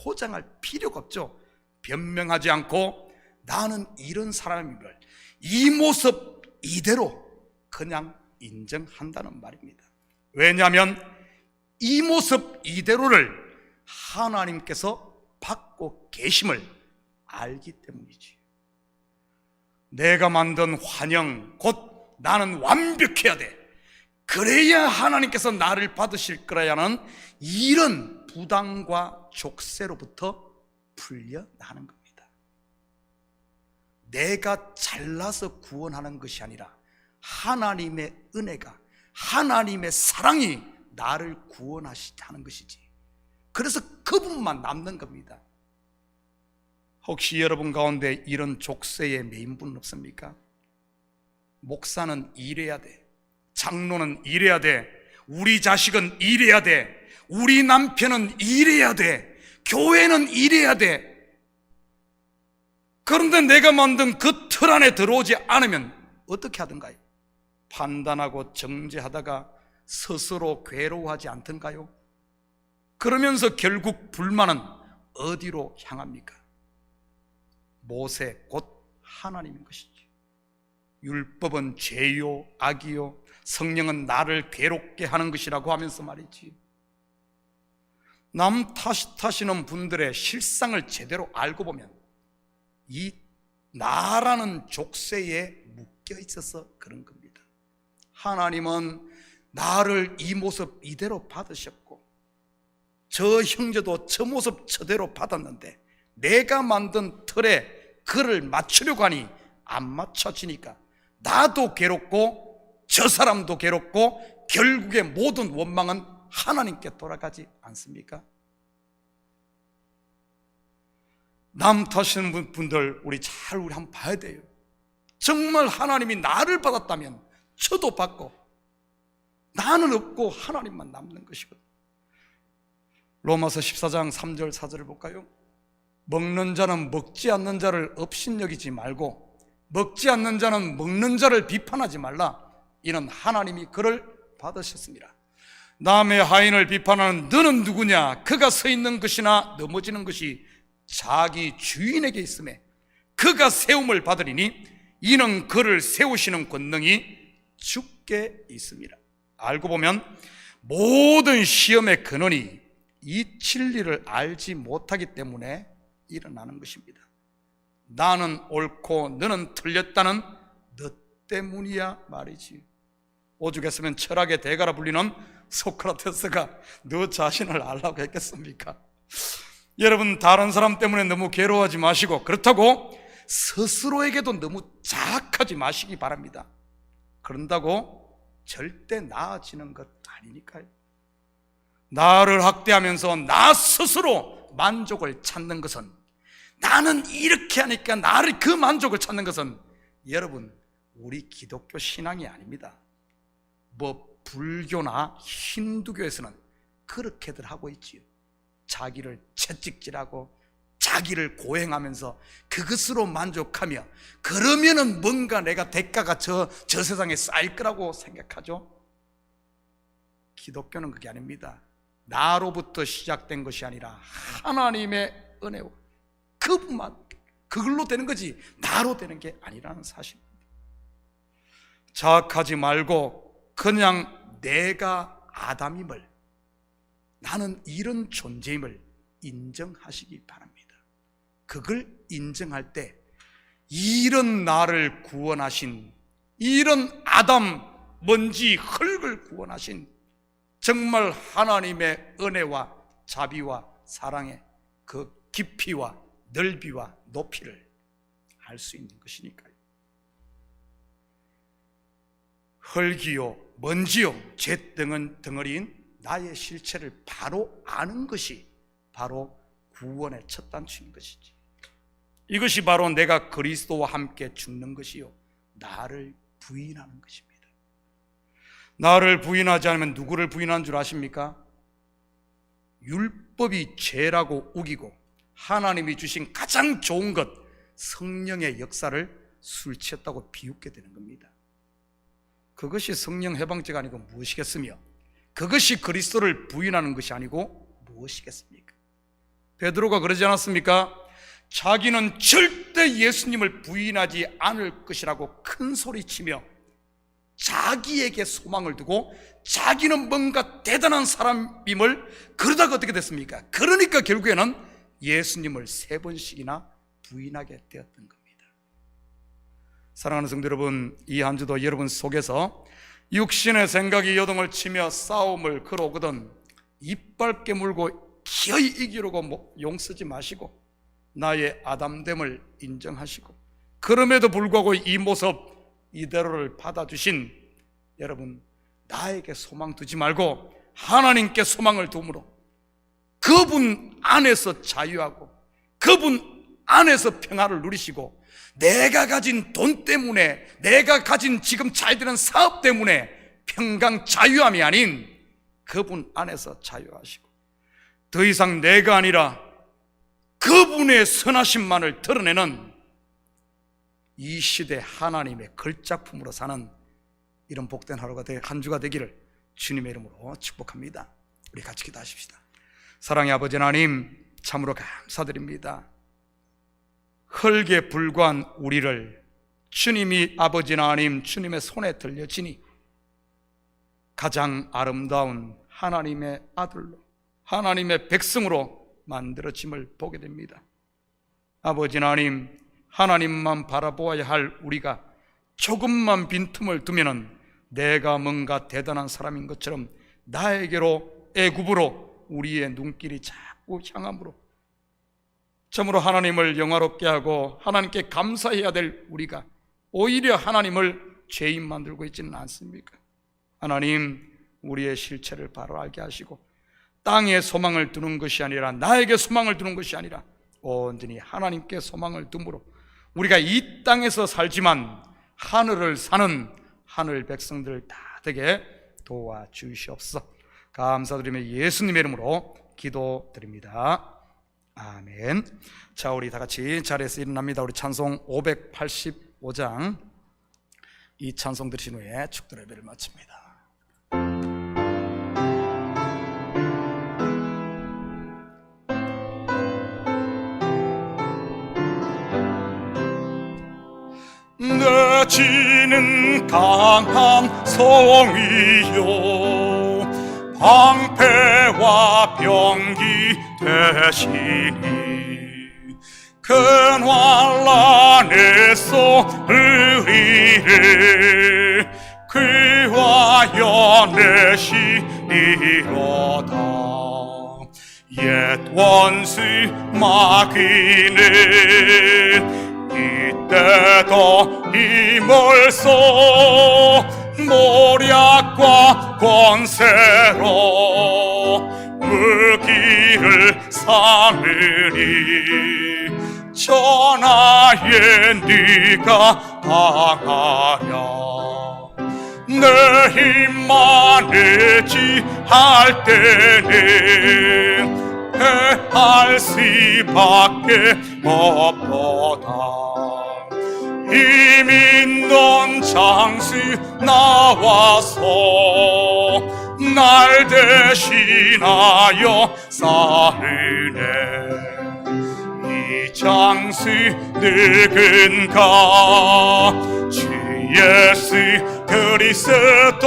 포장할 필요가 없죠. 변명하지 않고 나는 이런 사람임을 이 모습 이대로 그냥 인정한다는 말입니다. 왜냐하면 이 모습 이대로를 하나님께서 받고 계심을 알기 때문이지. 내가 만든 환영, 곧 나는 완벽해야 돼, 그래야 하나님께서 나를 받으실 거라야 하는 이런 부담과 족쇄로부터 풀려나는 겁니다. 내가 잘나서 구원하는 것이 아니라 하나님의 은혜가, 하나님의 사랑이 나를 구원하시자는 것이지. 그래서 그분만 남는 겁니다. 혹시 여러분 가운데 이런 족쇄에 매인 분 없습니까? 목사는 일해야 돼, 장로는 일해야 돼, 우리 자식은 일해야 돼, 우리 남편은 일해야 돼, 교회는 이래야 돼. 그런데 내가 만든 그 틀 안에 들어오지 않으면 어떻게 하던가요? 판단하고 정죄하다가 스스로 괴로워하지 않던가요? 그러면서 결국 불만은 어디로 향합니까? 모세 곧 하나님인 것이지. 율법은 죄요 악이요 성령은 나를 괴롭게 하는 것이라고 하면서 말이지. 남 탓하시는 분들의 실상을 제대로 알고 보면 이 나라는 족쇄에 묶여 있어서 그런 겁니다. 하나님은 나를 이 모습 이대로 받으셨고 저 형제도 저 모습 저대로 받았는데 내가 만든 틀에 그를 맞추려고 하니 안 맞춰지니까 나도 괴롭고 저 사람도 괴롭고 결국에 모든 원망은 하나님께 돌아가지 않습니까? 남 탓하시는 분들 우리 한번 봐야 돼요. 정말 하나님이 나를 받았다면 저도 받고 나는 없고 하나님만 남는 것이거든요. 로마서 14장 3절 4절을 볼까요? 먹는 자는 먹지 않는 자를 업신여기지 말고 먹지 않는 자는 먹는 자를 비판하지 말라. 이는 하나님이 그를 받으셨습니다. 남의 하인을 비판하는 너는 누구냐? 그가 서 있는 것이나 넘어지는 것이 자기 주인에게 있음에 그가 세움을 받으리니 이는 그를 세우시는 권능이 주께 있습니다. 알고 보면 모든 시험의 근원이 이 진리를 알지 못하기 때문에 일어나는 것입니다. 나는 옳고 너는 틀렸다는 너 때문이야 말이지. 오죽했으면 철학의 대가라 불리는 소크라테스가 너 자신을 알라고 했겠습니까? 여러분, 다른 사람 때문에 너무 괴로워하지 마시고 그렇다고 스스로에게도 너무 자학하지 마시기 바랍니다. 그런다고 절대 나아지는 것 아니니까요. 나를 학대하면서 나 스스로 만족을 찾는 것은, 나는 이렇게 하니까 나를 그 만족을 찾는 것은 여러분 우리 기독교 신앙이 아닙니다. 불교나 힌두교에서는 그렇게들 하고 있지요. 자기를 채찍질하고 자기를 고행하면서 그것으로 만족하며 그러면은 뭔가 내가 대가가 저 세상에 쌓일 거라고 생각하죠. 기독교는 그게 아닙니다. 나로부터 시작된 것이 아니라 하나님의 은혜와 그분만, 그걸로 되는 거지 나로 되는 게 아니라는 사실입니다. 자학하지 말고 그냥 내가 아담임을, 나는 이런 존재임을 인정하시기 바랍니다. 그걸 인정할 때 이런 나를 구원하신, 이런 아담 먼지 흙을 구원하신 정말 하나님의 은혜와 자비와 사랑의 그 깊이와 넓이와 높이를 알 수 있는 것이니까요. 흙이요 먼지요 죄 덩어리인 나의 실체를 바로 아는 것이 바로 구원의 첫 단추인 것이지. 이것이 바로 내가 그리스도와 함께 죽는 것이요 나를 부인하는 것입니다. 나를 부인하지 않으면 누구를 부인한 줄 아십니까? 율법이 죄라고 우기고 하나님이 주신 가장 좋은 것 성령의 역사를 술 취했다고 비웃게 되는 겁니다. 그것이 성령 해방죄가 아니고 무엇이겠으며 그것이 그리스도를 부인하는 것이 아니고 무엇이겠습니까? 베드로가 그러지 않았습니까? 자기는 절대 예수님을 부인하지 않을 것이라고 큰 소리치며 자기에게 소망을 두고 자기는 뭔가 대단한 사람임을, 그러다가 어떻게 됐습니까? 그러니까 결국에는 예수님을 3번씩이나 부인하게 되었던 겁니다. 사랑하는 성도 여러분, 이 한 주도 여러분 속에서 육신의 생각이 요동을 치며 싸움을 걸어오거든 이빨 깨물고 기어이 이기려고 용쓰지 마시고 나의 아담됨을 인정하시고 그럼에도 불구하고 이 모습 이대로를 받아주신 여러분, 나에게 소망 두지 말고 하나님께 소망을 두므로 그분 안에서 자유하고 그분 안에서 평화를 누리시고 내가 가진 돈 때문에, 내가 가진 지금 잘 되는 사업 때문에 평강 자유함이 아닌 그분 안에서 자유하시고 더 이상 내가 아니라 그분의 선하심만을 드러내는 이 시대 하나님의 걸작품으로 사는 이런 복된 하루가 한 주가 되기를 주님의 이름으로 축복합니다. 우리 같이 기도하십시다. 사랑의 아버지 하나님, 참으로 감사드립니다. 흙에 불과한 우리를 주님이 아버지 하나님 주님의 손에 들려지니 가장 아름다운 하나님의 아들로, 하나님의 백성으로 만들어짐을 보게 됩니다. 아버지 하나님, 하나님만 바라보아야 할 우리가 조금만 빈틈을 두면은 내가 뭔가 대단한 사람인 것처럼 나에게로, 애굽으로 우리의 눈길이 자꾸 향함으로 참으로 하나님을 영화롭게 하고 하나님께 감사해야 될 우리가 오히려 하나님을 죄인 만들고 있지는 않습니까? 하나님, 우리의 실체를 바로 알게 하시고 땅에 소망을 두는 것이 아니라, 나에게 소망을 두는 것이 아니라 온전히 하나님께 소망을 둠으로 우리가 이 땅에서 살지만 하늘을 사는 하늘 백성들 다 되게 도와주시옵소서. 감사드리며 예수님의 이름으로 기도드립니다. 아멘. 자, 우리 다 같이 자리에서 일어납니다. 우리 찬송 585장, 이 찬송 들으신 후에 축도 예배를 마칩니다. 너지는 강한 성이요 방패와 병기 되시니 큰 환난에서 의리를 그와여 내시리로다. 옛 원수 마귀는 이때도 힘을 써 모략과 권세로 무기를 삼으리. 전하에 네가 당하여 내 힘만 의지할 때는 패할 수밖에 없도다. 힘 있는 장수 나와서 날 대신하여 싸우네. 이 장수 누군가? 주 예수 그리스도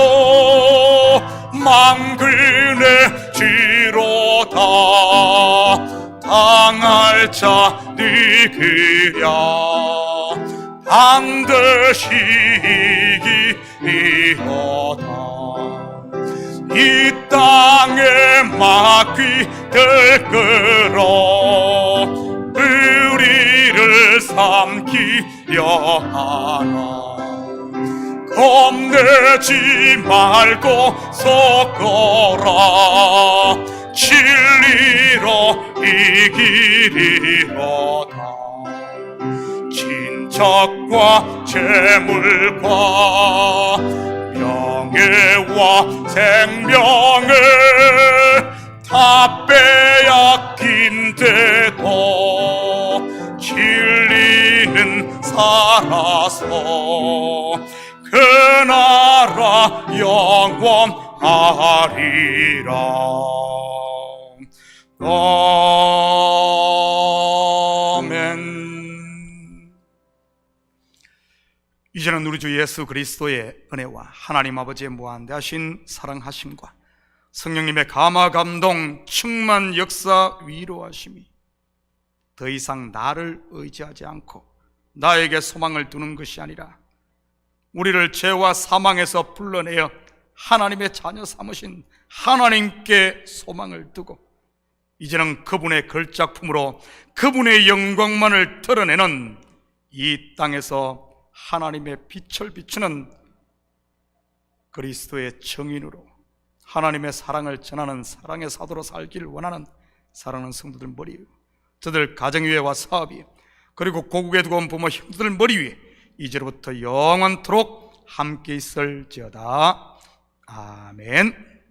만군의 주로다. 당할 자 누구랴? 반드시 이기리로다. 이 땅에 마귀들 끌어 우리를 삼키려 하나. 겁내지 말고 서거라. 진리로 이기리로다. 친척과 재물과 명예와 생명을 다 빼앗긴데도 진리는 살아서 그 나라 영원하리라. 아멘. 이제는 우리 주 예수 그리스도의 은혜와 하나님 아버지의 무한대하신 사랑하심과 성령님의 감화 감동 충만 역사 위로하심이 더 이상 나를 의지하지 않고 나에게 소망을 두는 것이 아니라 우리를 죄와 사망에서 불러내어 하나님의 자녀 삼으신 하나님께 소망을 두고 이제는 그분의 걸작품으로 그분의 영광만을 드러내는 이 땅에서 하나님의 빛을 비추는 그리스도의 증인으로 하나님의 사랑을 전하는 사랑의 사도로 살기를 원하는 사랑하는 성도들 머리 위에, 저들 가정 위에와 사업 위에, 그리고 고국에 두고 온 부모 형제들 머리 위에 이제로부터 영원토록 함께 있을지어다. 아멘.